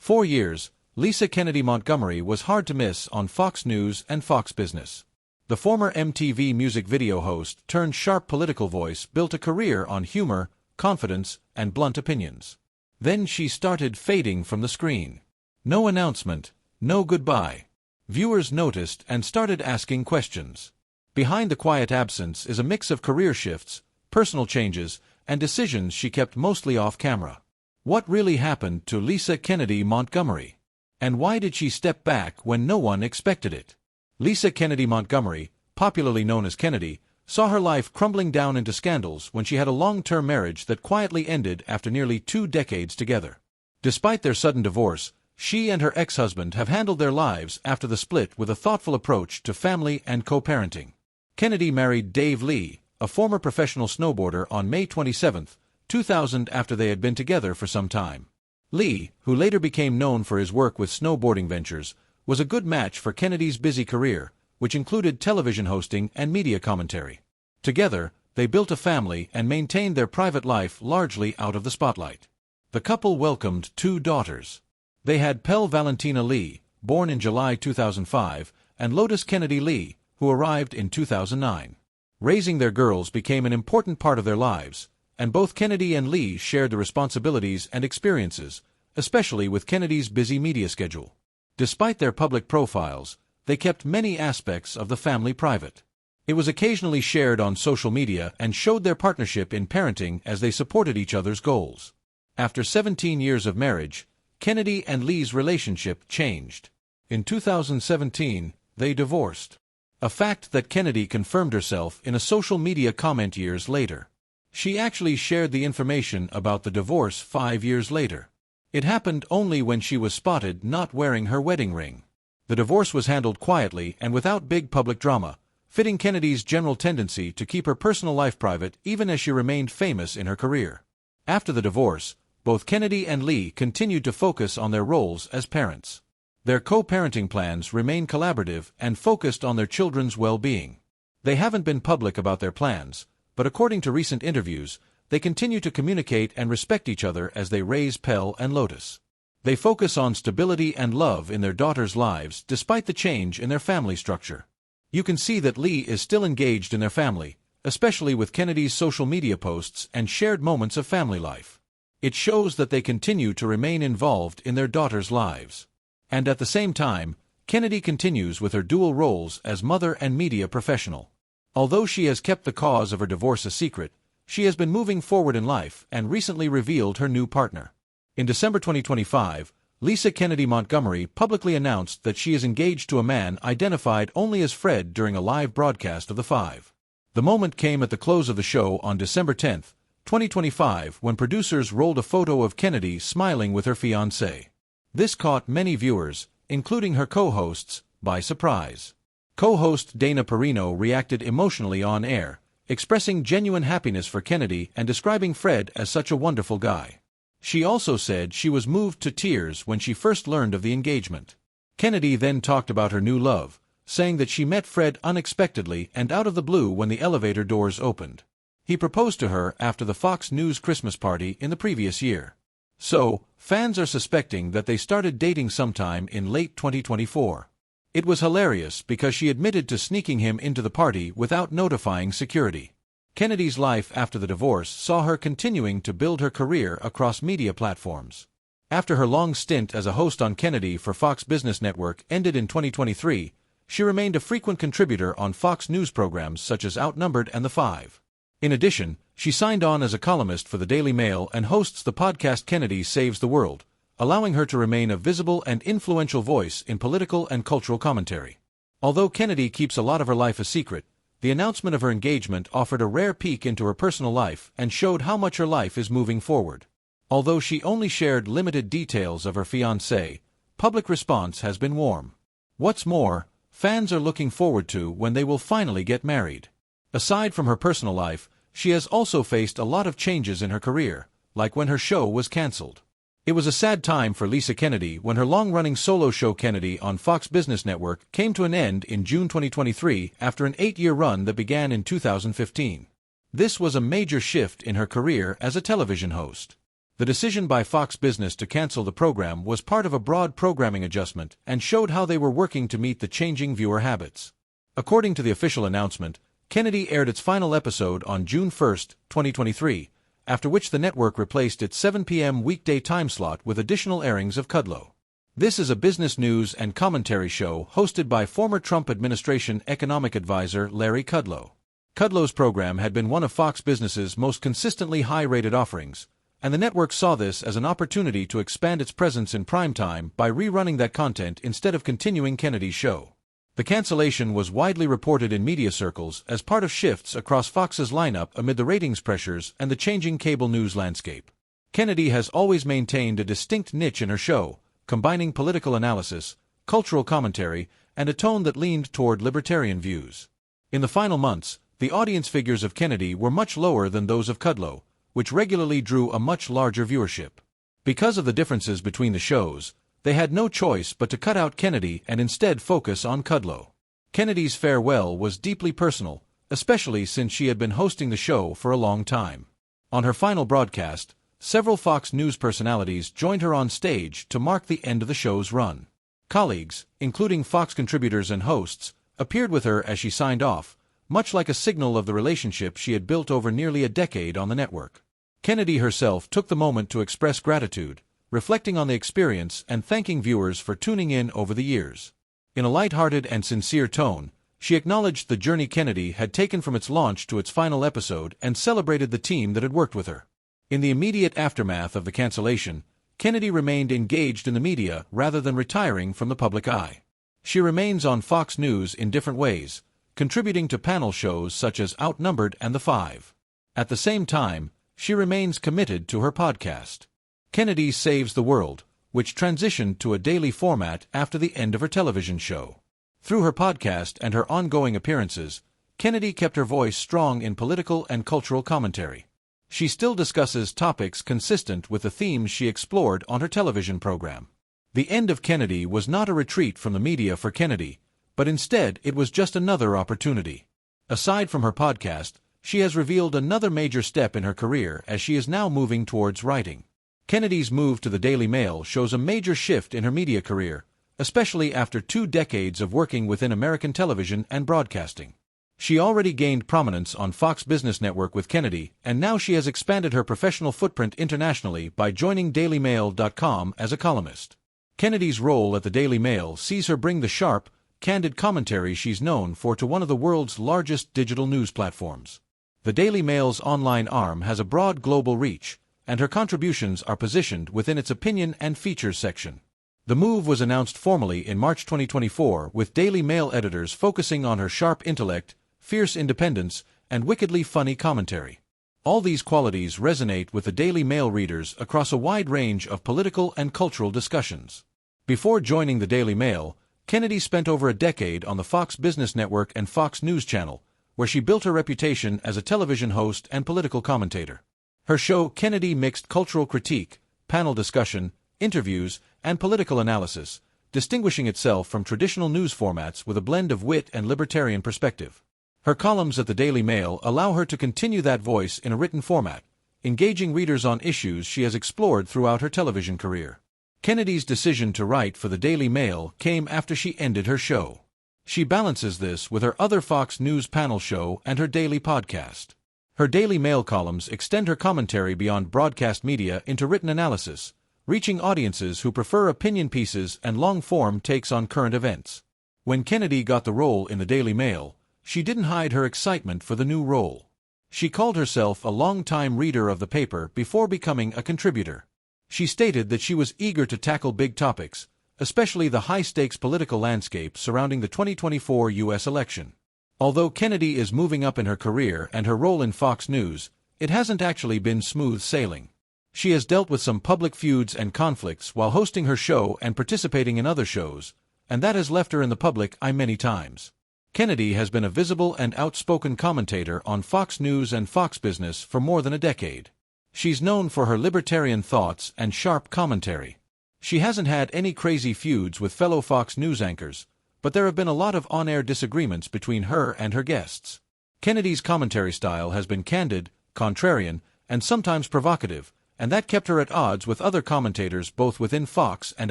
4 years, Lisa Kennedy Montgomery was hard to miss on Fox News and Fox Business. The former MTV music video host turned sharp political voice built a career on humor, confidence, and blunt opinions. Then she started fading from the screen. No announcement, no goodbye. Viewers noticed and started asking questions. Behind the quiet absence is a mix of career shifts, personal changes, and decisions she kept mostly off camera. What really happened to Lisa Kennedy Montgomery? And why did she step back when no one expected it? Lisa Kennedy Montgomery, popularly known as Kennedy, saw her life crumbling down into scandals when she had a long-term marriage that quietly ended after nearly 2 decades together. Despite their sudden divorce, she and her ex-husband have handled their lives after the split with a thoughtful approach to family and co-parenting. Kennedy married Dave Lee, a former professional snowboarder, on May 27, 2000, after they had been together for some time. Lee, who later became known for his work with snowboarding ventures, was a good match for Kennedy's busy career, which included television hosting and media commentary. Together, they built a family and maintained their private life largely out of the spotlight. The couple welcomed 2 daughters. They had Pelle Valentina Lee, born in July 2005, and Lotus Kennedy Lee, who arrived in 2009. Raising their girls became an important part of their lives, and both Kennedy and Lee shared the responsibilities and experiences, especially with Kennedy's busy media schedule. Despite their public profiles, they kept many aspects of the family private. It was occasionally shared on social media and showed their partnership in parenting as they supported each other's goals. After 17 years of marriage, Kennedy and Lee's relationship changed. In 2017, they divorced. A fact that Kennedy confirmed herself in a social media comment years later. She actually shared the information about the divorce 5 years later. It happened only when she was spotted not wearing her wedding ring. The divorce was handled quietly and without big public drama, fitting Kennedy's general tendency to keep her personal life private even as she remained famous in her career. After the divorce, both Kennedy and Lee continued to focus on their roles as parents. Their co-parenting plans remain collaborative and focused on their children's well-being. They haven't been public about their plans, but according to recent interviews, they continue to communicate and respect each other as they raise Pelle and Lotus. They focus on stability and love in their daughters' lives despite the change in their family structure. You can see that Lee is still engaged in their family, especially with Kennedy's social media posts and shared moments of family life. It shows that they continue to remain involved in their daughters' lives. And at the same time, Kennedy continues with her dual roles as mother and media professional. Although she has kept the cause of her divorce a secret, she has been moving forward in life and recently revealed her new partner. In December 2025, Lisa Kennedy Montgomery publicly announced that she is engaged to a man identified only as Fred during a live broadcast of The Five. The moment came at the close of the show on December 10, 2025, when producers rolled a photo of Kennedy smiling with her fiancé. This caught many viewers, including her co-hosts, by surprise. Co-host Dana Perino reacted emotionally on air, expressing genuine happiness for Kennedy and describing Fred as such a wonderful guy. She also said she was moved to tears when she first learned of the engagement. Kennedy then talked about her new love, saying that she met Fred unexpectedly and out of the blue when the elevator doors opened. He proposed to her after the Fox News Christmas party in the previous year. So, fans are suspecting that they started dating sometime in late 2024. It was hilarious because she admitted to sneaking him into the party without notifying security. Kennedy's life after the divorce saw her continuing to build her career across media platforms. After her long stint as a host on Kennedy for Fox Business Network ended in 2023, she remained a frequent contributor on Fox News programs such as Outnumbered and The Five. In addition, she signed on as a columnist for the Daily Mail and hosts the podcast Kennedy Saves the World, allowing her to remain a visible and influential voice in political and cultural commentary. Although Kennedy keeps a lot of her life a secret, the announcement of her engagement offered a rare peek into her personal life and showed how much her life is moving forward. Although she only shared limited details of her fiancé, public response has been warm. What's more, fans are looking forward to when they will finally get married. Aside from her personal life, she has also faced a lot of changes in her career, like when her show was cancelled. It was a sad time for Lisa Kennedy when her long-running solo show Kennedy on Fox Business Network came to an end in June 2023 after an 8-year run that began in 2015. This was a major shift in her career as a television host. The decision by Fox Business to cancel the program was part of a broad programming adjustment and showed how they were working to meet the changing viewer habits. According to the official announcement, Kennedy aired its final episode on June 1, 2023, after which the network replaced its 7 p.m. weekday time slot with additional airings of Kudlow. This is a business news and commentary show hosted by former Trump administration economic advisor Larry Kudlow. Kudlow's program had been one of Fox Business's most consistently high-rated offerings, and the network saw this as an opportunity to expand its presence in primetime by rerunning that content instead of continuing Kennedy's show. The cancellation was widely reported in media circles as part of shifts across Fox's lineup amid the ratings pressures and the changing cable news landscape. Kennedy has always maintained a distinct niche in her show, combining political analysis, cultural commentary, and a tone that leaned toward libertarian views. In the final months, the audience figures of Kennedy were much lower than those of Kudlow, which regularly drew a much larger viewership. Because of the differences between the shows, they had no choice but to cut out Kennedy and instead focus on Kudlow. Kennedy's farewell was deeply personal, especially since she had been hosting the show for a long time. On her final broadcast, several Fox News personalities joined her on stage to mark the end of the show's run. Colleagues, including Fox contributors and hosts, appeared with her as she signed off, much like a signal of the relationship she had built over nearly a decade on the network. Kennedy herself took the moment to express gratitude, reflecting on the experience and thanking viewers for tuning in over the years. In a lighthearted and sincere tone, she acknowledged the journey Kennedy had taken from its launch to its final episode and celebrated the team that had worked with her. In the immediate aftermath of the cancellation, Kennedy remained engaged in the media rather than retiring from the public eye. She remains on Fox News in different ways, contributing to panel shows such as Outnumbered and The Five. At the same time, she remains committed to her podcast, Kennedy Saves the World, which transitioned to a daily format after the end of her television show. Through her podcast and her ongoing appearances, Kennedy kept her voice strong in political and cultural commentary. She still discusses topics consistent with the themes she explored on her television program. The end of Kennedy was not a retreat from the media for Kennedy, but instead it was just another opportunity. Aside from her podcast, she has revealed another major step in her career as she is now moving towards writing. Kennedy's move to the Daily Mail shows a major shift in her media career, especially after 2 decades of working within American television and broadcasting. She already gained prominence on Fox Business Network with Kennedy, and now she has expanded her professional footprint internationally by joining DailyMail.com as a columnist. Kennedy's role at the Daily Mail sees her bring the sharp, candid commentary she's known for to one of the world's largest digital news platforms. The Daily Mail's online arm has a broad global reach, and her contributions are positioned within its opinion and features section. The move was announced formally in March 2024, with Daily Mail editors focusing on her sharp intellect, fierce independence, and wickedly funny commentary. All these qualities resonate with the Daily Mail readers across a wide range of political and cultural discussions. Before joining the Daily Mail, Kennedy spent over a decade on the Fox Business Network and Fox News Channel, where she built her reputation as a television host and political commentator. Her show, Kennedy, mixed cultural critique, panel discussion, interviews, and political analysis, distinguishing itself from traditional news formats with a blend of wit and libertarian perspective. Her columns at the Daily Mail allow her to continue that voice in a written format, engaging readers on issues she has explored throughout her television career. Kennedy's decision to write for the Daily Mail came after she ended her show. She balances this with her other Fox News panel show and her daily podcast. Her Daily Mail columns extend her commentary beyond broadcast media into written analysis, reaching audiences who prefer opinion pieces and long-form takes on current events. When Kennedy got the role in the Daily Mail, she didn't hide her excitement for the new role. She called herself a long-time reader of the paper before becoming a contributor. She stated that she was eager to tackle big topics, especially the high-stakes political landscape surrounding the 2024 U.S. election. Although Kennedy is moving up in her career and her role in Fox News, it hasn't actually been smooth sailing. She has dealt with some public feuds and conflicts while hosting her show and participating in other shows, and that has left her in the public eye many times. Kennedy has been a visible and outspoken commentator on Fox News and Fox Business for more than a decade. She's known for her libertarian thoughts and sharp commentary. She hasn't had any crazy feuds with fellow Fox News anchors, but there have been a lot of on-air disagreements between her and her guests. Kennedy's commentary style has been candid, contrarian, and sometimes provocative, and that kept her at odds with other commentators both within Fox and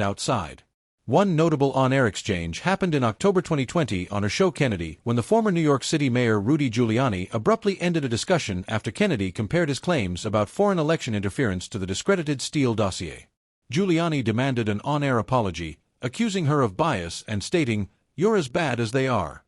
outside. One notable on-air exchange happened in October 2020 on her show Kennedy, when the former New York City Mayor Rudy Giuliani abruptly ended a discussion after Kennedy compared his claims about foreign election interference to the discredited Steele dossier. Giuliani demanded an on-air apology, accusing her of bias and stating, "You're as bad as they are."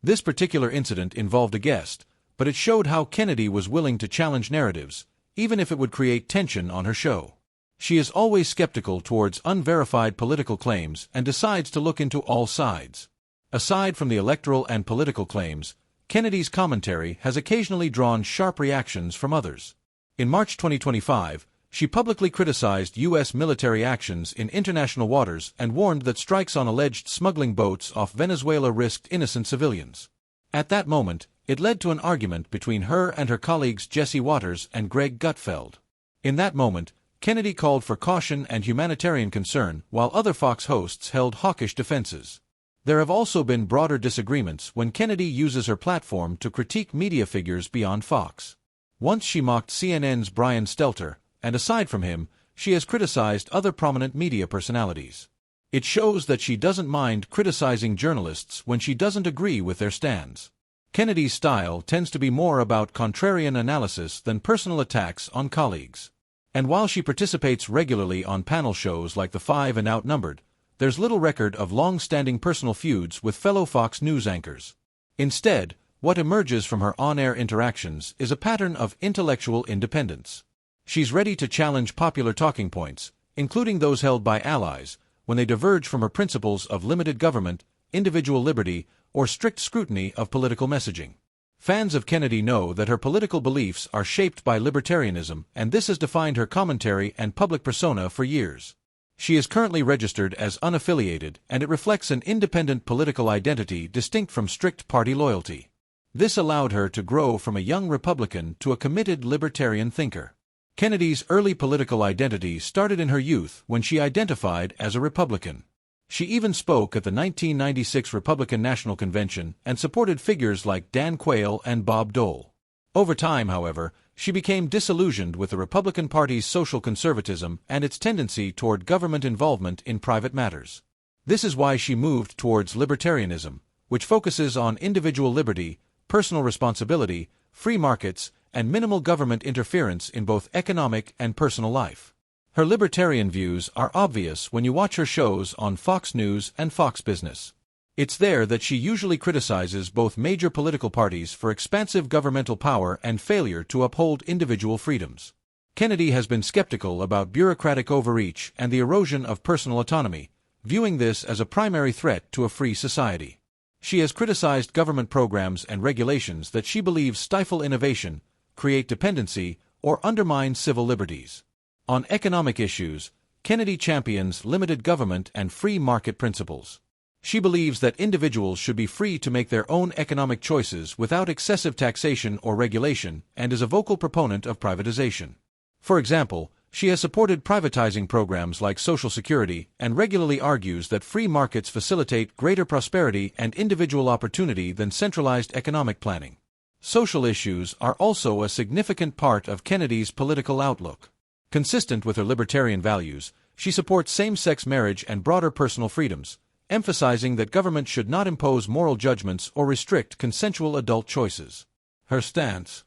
This particular incident involved a guest, but it showed how Kennedy was willing to challenge narratives, even if it would create tension on her show. She is always skeptical towards unverified political claims and decides to look into all sides. Aside from the electoral and political claims, Kennedy's commentary has occasionally drawn sharp reactions from others. In March 2025, she publicly criticized U.S. military actions in international waters and warned that strikes on alleged smuggling boats off Venezuela risked innocent civilians. At that moment, it led to an argument between her and her colleagues Jesse Waters and Greg Gutfeld. In that moment, Kennedy called for caution and humanitarian concern, while other Fox hosts held hawkish defenses. There have also been broader disagreements when Kennedy uses her platform to critique media figures beyond Fox. Once she mocked CNN's Brian Stelter, and aside from him, she has criticized other prominent media personalities. It shows that she doesn't mind criticizing journalists when she doesn't agree with their stands. Kennedy's style tends to be more about contrarian analysis than personal attacks on colleagues. And while she participates regularly on panel shows like The Five and Outnumbered, there's little record of long-standing personal feuds with fellow Fox News anchors. Instead, what emerges from her on-air interactions is a pattern of intellectual independence. She's ready to challenge popular talking points, including those held by allies, when they diverge from her principles of limited government, individual liberty, or strict scrutiny of political messaging. Fans of Kennedy know that her political beliefs are shaped by libertarianism, and this has defined her commentary and public persona for years. She is currently registered as unaffiliated, and it reflects an independent political identity distinct from strict party loyalty. This allowed her to grow from a young Republican to a committed libertarian thinker. Kennedy's early political identity started in her youth when she identified as a Republican. She even spoke at the 1996 Republican National Convention and supported figures like Dan Quayle and Bob Dole. Over time, however, she became disillusioned with the Republican Party's social conservatism and its tendency toward government involvement in private matters. This is why she moved towards libertarianism, which focuses on individual liberty, personal responsibility, free markets, and minimal government interference in both economic and personal life. Her libertarian views are obvious when you watch her shows on Fox News and Fox Business. It's there that she usually criticizes both major political parties for expansive governmental power and failure to uphold individual freedoms. Kennedy has been skeptical about bureaucratic overreach and the erosion of personal autonomy, viewing this as a primary threat to a free society. She has criticized government programs and regulations that she believes stifle innovation, create dependency, or undermine civil liberties. On economic issues, Kennedy champions limited government and free market principles. She believes that individuals should be free to make their own economic choices without excessive taxation or regulation, and is a vocal proponent of privatization. For example, she has supported privatizing programs like Social Security and regularly argues that free markets facilitate greater prosperity and individual opportunity than centralized economic planning. Social issues are also a significant part of Kennedy's political outlook. Consistent with her libertarian values, she supports same-sex marriage and broader personal freedoms, emphasizing that government should not impose moral judgments or restrict consensual adult choices. Her stance,